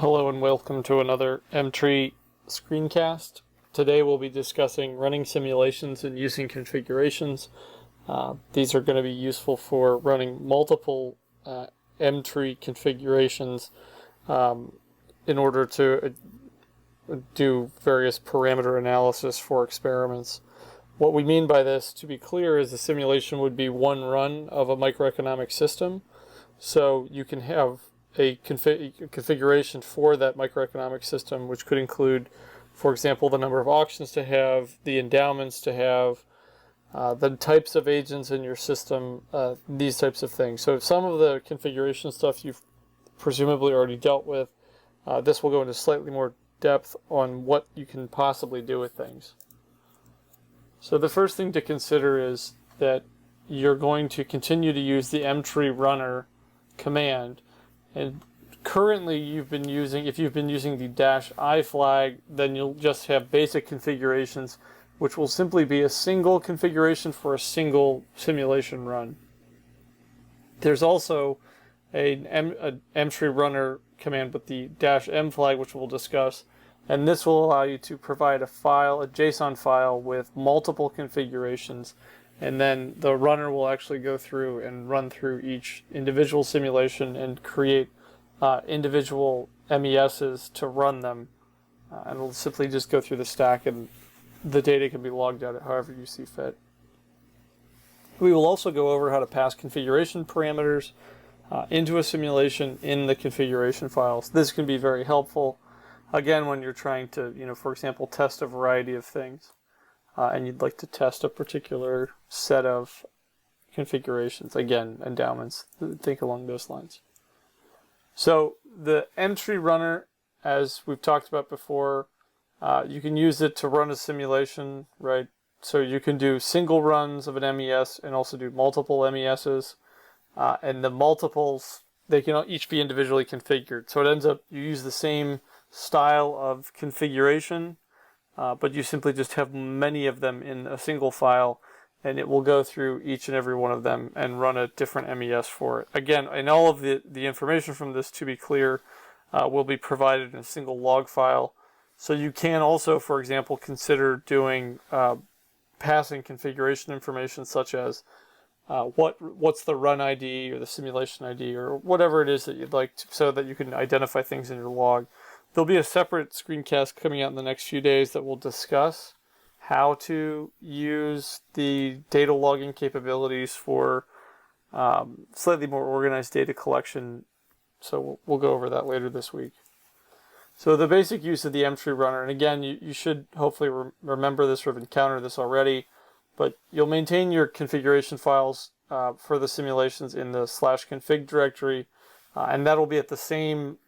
Hello and welcome to another mTree screencast. Today we'll be discussing running simulations and using configurations. These are going to be useful for running multiple mTree configurations in order to do various parameter analysis for experiments. What we mean by this, to be clear, is the simulation would be one run of a microeconomic system. So you can have a configuration for that microeconomic system, which could include, for example, the number of auctions to have, the endowments to have, the types of agents in your system, these types of things. So some of the configuration stuff you've presumably already dealt with. This will go into slightly more depth on what you can possibly do with things. So the first thing to consider is that you're going to continue to use the mTree runner command. And currently if you've been using the -i flag, then you'll just have basic configurations, which will simply be a single configuration for a single simulation run. There's also a mTree runner command with the -m flag, which we'll discuss, and this will allow you to provide a JSON file with multiple configurations, and then the runner will actually go through and run through each individual simulation and create individual MESs to run them. And it'll simply just go through the stack and the data can be logged out however you see fit. We will also go over how to pass configuration parameters into a simulation in the configuration files. This can be very helpful, again, when you're trying to, for example, test a variety of things. And you'd like to test a particular set of configurations. Again, endowments, think along those lines. So the mTree runner, as we've talked about before, you can use it to run a simulation, right? So you can do single runs of an MES and also do multiple MESs. And the multiples, they can each be individually configured. So it ends up, you use the same style of configuration, but you simply just have many of them in a single file, and it will go through each and every one of them and run a different MES for it. Again, and all of the information from this, to be clear, will be provided in a single log file. So you can also, for example, consider doing passing configuration information such as what's the run ID or the simulation ID or whatever it is that you'd like to, so that you can identify things in your log. There'll be a separate screencast coming out in the next few days that will discuss how to use the data logging capabilities for slightly more organized data collection. So we'll go over that later this week. So the basic use of the mTree runner, and again, you should hopefully remember this or have encountered this already, but you'll maintain your configuration files for the simulations in the /config directory, and that'll be at the same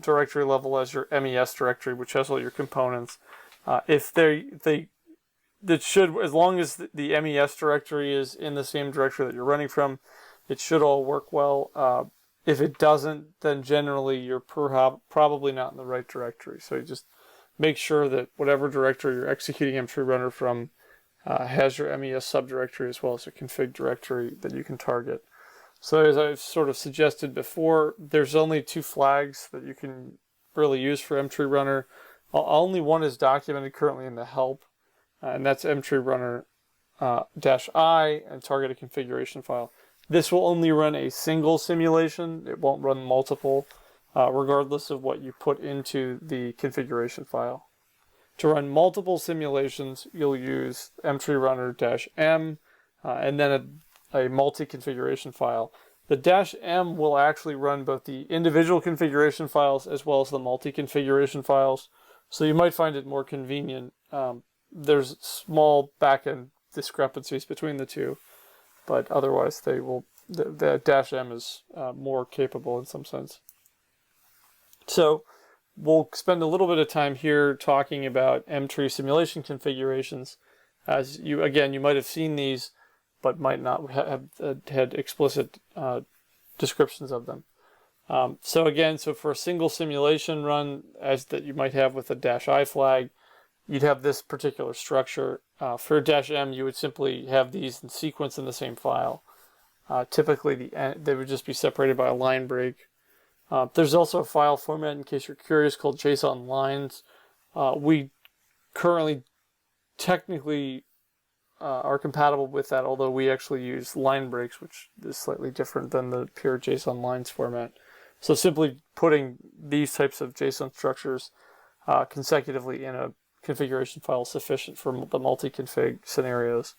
directory level as your MES directory, which has all your components. As long as the MES directory is in the same directory that you're running from, it should all work well. If it doesn't, then generally you're probably not in the right directory. So you just make sure that whatever directory you're executing mTree runner from has your MES subdirectory as well as a config directory that you can target. So as I've sort of suggested before, there's only two flags that you can really use for mTree runner. Only one is documented currently in the help, and that's mTree runner -i and target a configuration file. This will only run a single simulation. It won't run multiple, regardless of what you put into the configuration file. To run multiple simulations, you'll use mTree runner -m and then a multi-configuration file. The -m will actually run both the individual configuration files as well as the multi-configuration files, so you might find it more convenient. There's small back-end discrepancies between the two, but otherwise the -m is more capable in some sense. So we'll spend a little bit of time here talking about mTree simulation configurations. As you might have seen these, but might not have had explicit descriptions of them. So for a single simulation run, as that you might have with a -i flag, you'd have this particular structure. For -m, you would simply have these in sequence in the same file. Typically, they would just be separated by a line break. There's also a file format, in case you're curious, called JSON lines. We currently technically are compatible with that, although we actually use line breaks, which is slightly different than the pure JSON lines format. So simply putting these types of JSON structures consecutively in a configuration file is sufficient for the multi-config scenarios.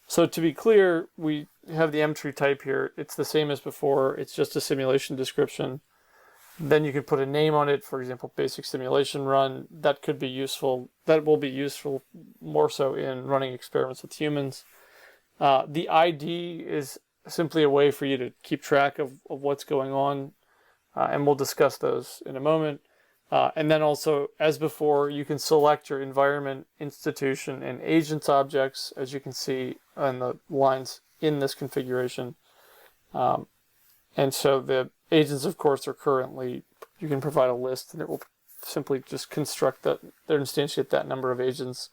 So to be clear, we have the mTree type here. It's the same as before. It's just a simulation description. Then you could put a name on it, for example, basic simulation run. That could be useful. That will be useful more so in running experiments with humans. The ID is simply a way for you to keep track of what's going on, and we'll discuss those in a moment. And then also, as before, you can select your environment, institution, and agents objects, as you can see on the lines in this configuration. And so the agents, of course, are currently, you can provide a list, and it will simply just construct that, or instantiate that number of agents,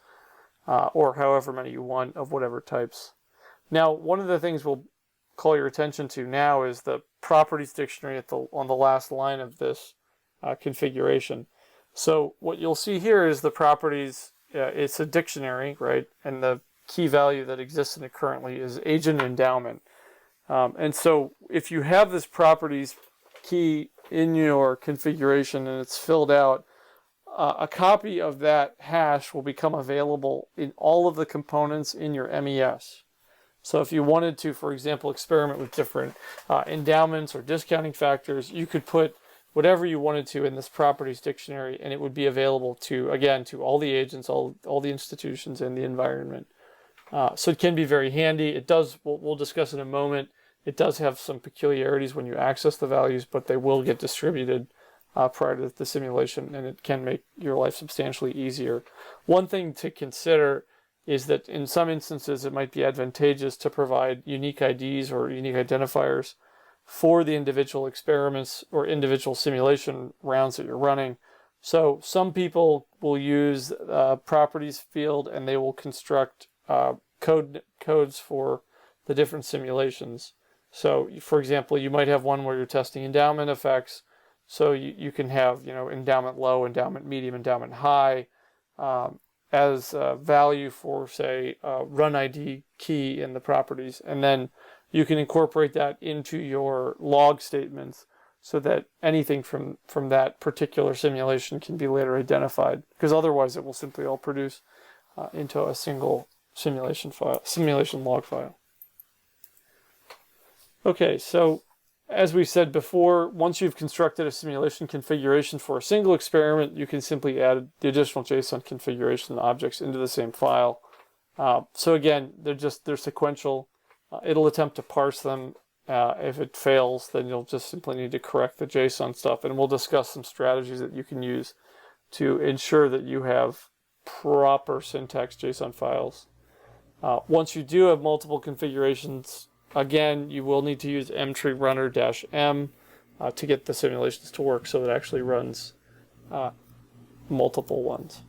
or however many you want of whatever types. Now, one of the things we'll call your attention to now is the properties dictionary on the last line of this configuration. So what you'll see here is the properties, it's a dictionary, right? And the key value that exists in it currently is agent endowment. And so if you have this properties key in your configuration and it's filled out, a copy of that hash will become available in all of the components in your MES. So if you wanted to, for example, experiment with different endowments or discounting factors, you could put whatever you wanted to in this properties dictionary, and it would be available to, again, to all the agents, all the institutions in the environment. So it can be very handy. It does, we'll discuss in a moment, it does have some peculiarities when you access the values, but they will get distributed prior to the simulation, and it can make your life substantially easier. One thing to consider is that in some instances it might be advantageous to provide unique IDs or unique identifiers for the individual experiments or individual simulation rounds that you're running. So some people will use properties field, and they will construct codes for the different simulations. So for example, you might have one where you're testing endowment effects. So you can have, endowment low, endowment medium, endowment high as value for, say, run ID key in the properties. And then you can incorporate that into your log statements so that anything from that particular simulation can be later identified, because otherwise it will simply all produce into a single simulation log file. Okay, so as we said before, once you've constructed a simulation configuration for a single experiment, you can simply add the additional JSON configuration objects into the same file. So again, they're sequential. It'll attempt to parse them. If it fails, then you'll just simply need to correct the JSON stuff, and we'll discuss some strategies that you can use to ensure that you have proper syntax JSON files. Once you do have multiple configurations, again, you will need to use mTree runner-m to get the simulations to work so it actually runs multiple ones.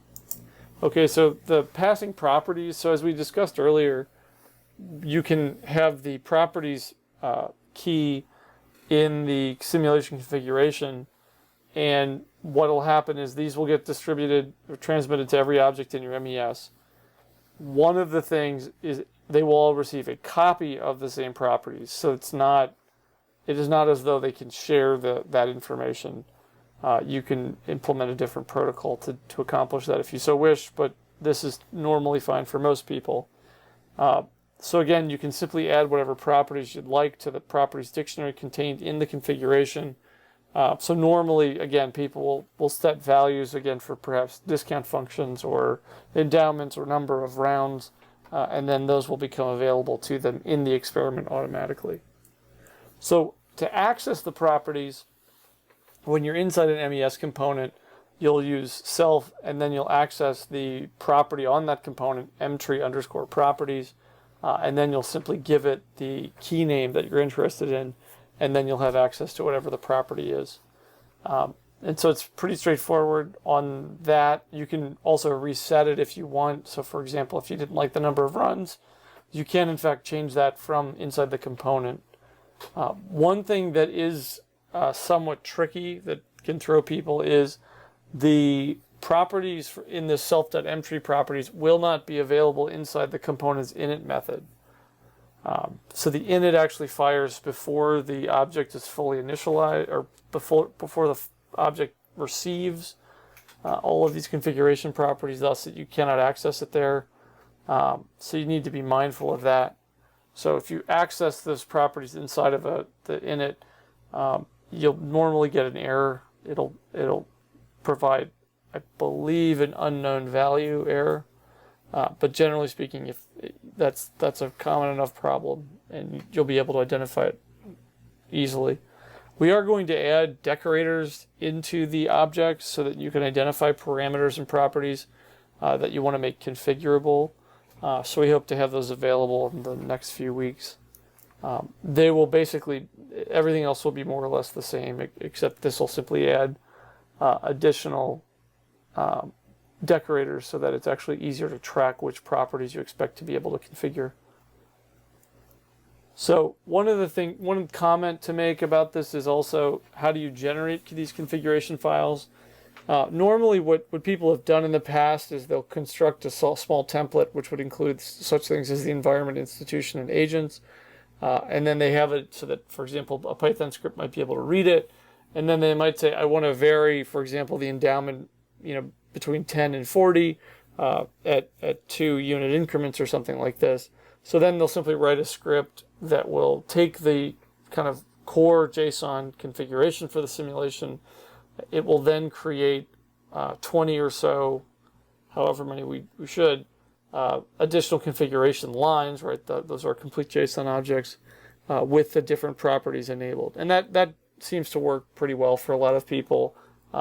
Okay, so the passing properties. So as we discussed earlier, you can have the properties key in the simulation configuration, and what will happen is these will get distributed or transmitted to every object in your MES. One of the things is they will all receive a copy of the same properties, so it is not as though they can share that information. You can implement a different protocol to accomplish that if you so wish, but this is normally fine for most people. So again, you can simply add whatever properties you'd like to the properties dictionary contained in the configuration. So normally, again, people will set values, again, for perhaps discount functions or endowments or number of rounds, and then those will become available to them in the experiment automatically. So to access the properties, when you're inside an MES component, you'll use self, and then you'll access the property on that component, mTree_properties, and then you'll simply give it the key name that you're interested in, and then you'll have access to whatever the property is. And so it's pretty straightforward on that. You can also reset it if you want. So for example, if you didn't like the number of runs, you can in fact change that from inside the component. One thing that is somewhat tricky that can throw people is the properties in this self.mTree properties will not be available inside the component's init method. So the init actually fires before the object is fully initialized, or before the object receives all of these configuration properties, thus that you cannot access it there. So you need to be mindful of that. So if you access those properties inside of the init, you'll normally get an error. It'll provide, I believe, an unknown value error. But generally speaking, if that's a common enough problem, and you'll be able to identify it easily. We are going to add decorators into the object so that you can identify parameters and properties that you want to make configurable. So we hope to have those available in the next few weeks. They will basically, everything else will be more or less the same, except this will simply add additional decorators so that it's actually easier to track which properties you expect to be able to configure. So one comment to make about this is also, how do you generate these configuration files? Normally what people have done in the past is they'll construct a small template which would include such things as the environment, institution, and agents. And then they have it so that, for example, a Python script might be able to read it. And then they might say, I want to vary, for example, the endowment, between 10 and 40 at 2 unit increments or something like this. So then they'll simply write a script that will take the kind of core JSON configuration for the simulation. It will then create 20 or so, however many we should, additional configuration lines, right? Those are complete JSON objects with the different properties enabled. And that seems to work pretty well for a lot of people.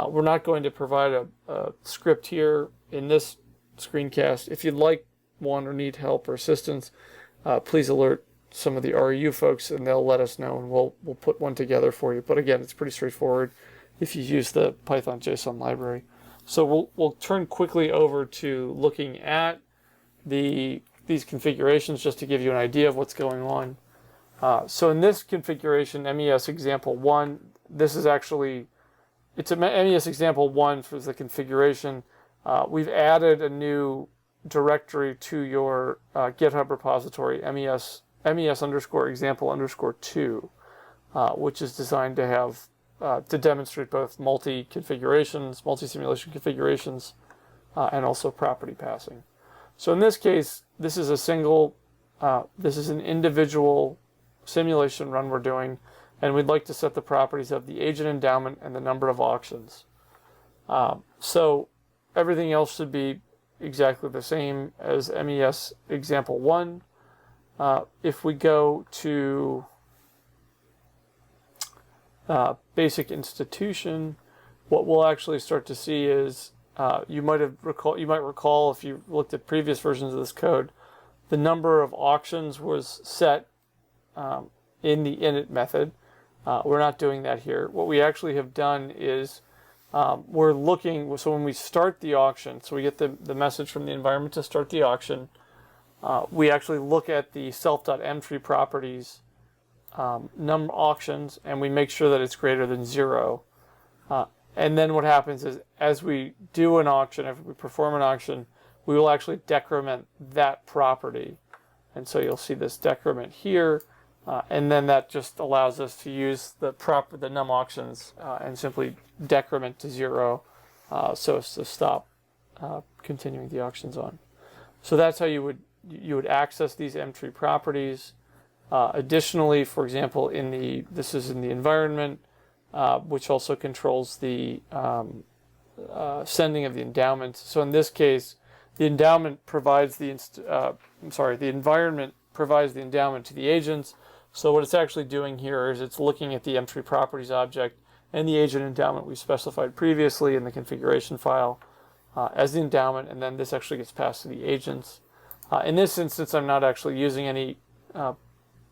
We're not going to provide a script here in this screencast. If you'd like one or need help or assistance, please alert some of the REU folks and they'll let us know, and we'll put one together for you. But again, it's pretty straightforward if you use the Python JSON library. So we'll turn quickly over to looking at these configurations just to give you an idea of what's going on. So in this configuration, MES example 1, this is actually, it's a MES example 1 for the configuration. We've added a new directory to your GitHub repository, MES_example_2, which is designed to have to demonstrate both multi-configurations, multi-simulation configurations, and also property passing. So in this case, this is this is an individual simulation run we're doing, and we'd like to set the properties of the agent endowment and the number of auctions. So everything else should be exactly the same as MES example 1. If we go to basic institution, what we'll actually start to see is you might recall if you looked at previous versions of this code, the number of auctions was set in the init method. We're not doing that here. What we actually have done is we're looking, so when we start the auction, so we get the message from the environment to start the auction, we actually look at the self.mTree properties number auctions, and we make sure that it's greater than 0. And then what happens is, as we do an auction, if we perform an auction, we will actually decrement that property. And so you'll see this decrement here, and then that just allows us to use the num auctions and simply decrement to 0 so as to stop continuing the auctions on. So that's how you would access these mTree properties. Additionally, for example, this is in the environment, which also controls the sending of the endowment. So in this case, the endowment provides the environment provides the endowment to the agents. So what it's actually doing here is it's looking at the mTree properties object and the agent endowment we specified previously in the configuration file as the endowment, and then this actually gets passed to the agents. In this instance, I'm not actually using any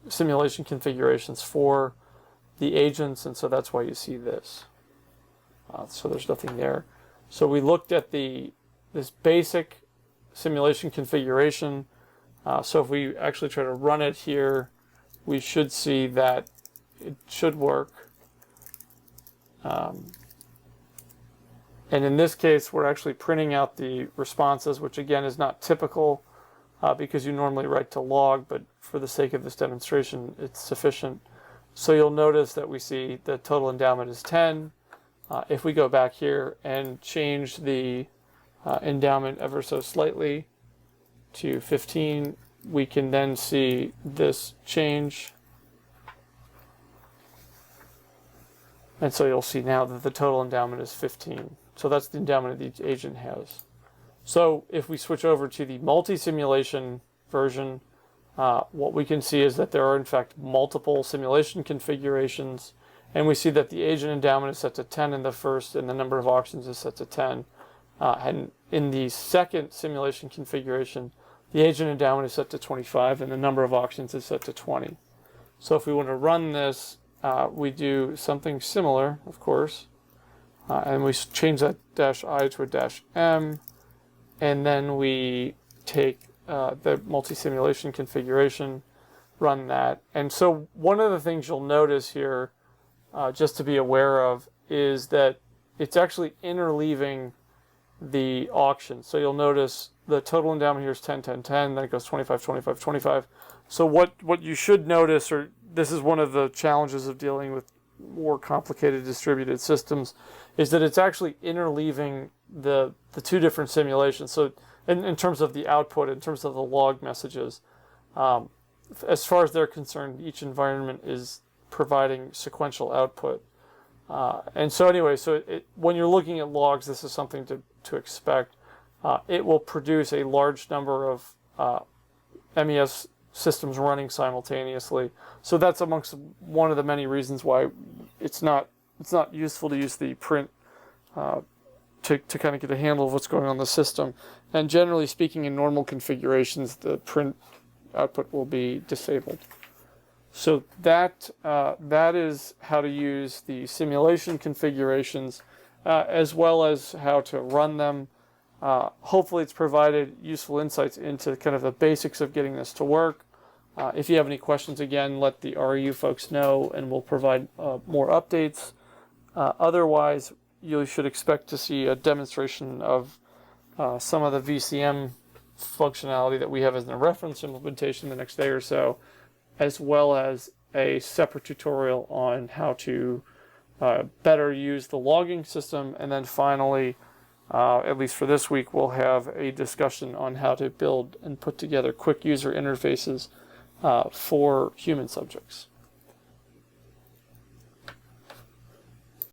simulation configurations for the agents, and so that's why you see this. So there's nothing there. So we looked at this basic simulation configuration. So if we actually try to run it here, we should see that it should work. And in this case, we're actually printing out the responses, which again is not typical because you normally write to log, but for the sake of this demonstration, it's sufficient. So you'll notice that we see the total endowment is 10. If we go back here and change the endowment ever so slightly to 15, we can then see this change. And so you'll see now that the total endowment is 15. So that's the endowment that the agent has. So if we switch over to the multi-simulation version, what we can see is that there are in fact multiple simulation configurations, and we see that the agent endowment is set to 10 in the first, and the number of auctions is set to 10. And in the second simulation configuration, the agent endowment is set to 25, and the number of auctions is set to 20. So if we want to run this, we do something similar, of course, and we change that -i to a -m, and then we take the multi-simulation configuration, run that. And so one of the things you'll notice here, just to be aware of, is that it's actually interleaving the auction. So you'll notice the total endowment here is 10, 10, 10, then it goes 25, 25, 25. So what you should notice, or this is one of the challenges of dealing with more complicated distributed systems, is that it's actually interleaving the two different simulations. So in terms of the output, in terms of the log messages, as far as they're concerned, each environment is providing sequential output. And so anyway, when you're looking at logs, this is something to expect. It will produce a large number of MES systems running simultaneously. So that's amongst one of the many reasons why it's not useful to use the print to kind of get a handle of what's going on in the system. And generally speaking, in normal configurations, the print output will be disabled. So that is how to use the simulation configurations, as well as how to run them. Hopefully it's provided useful insights into kind of the basics of getting this to work. If you have any questions, again, let the REU folks know, and we'll provide more updates. Otherwise, you should expect to see a demonstration of some of the VCM functionality that we have as a reference implementation the next day or so, as well as a separate tutorial on how to better use the logging system. And then finally, at least for this week, we'll have a discussion on how to build and put together quick user interfaces for human subjects.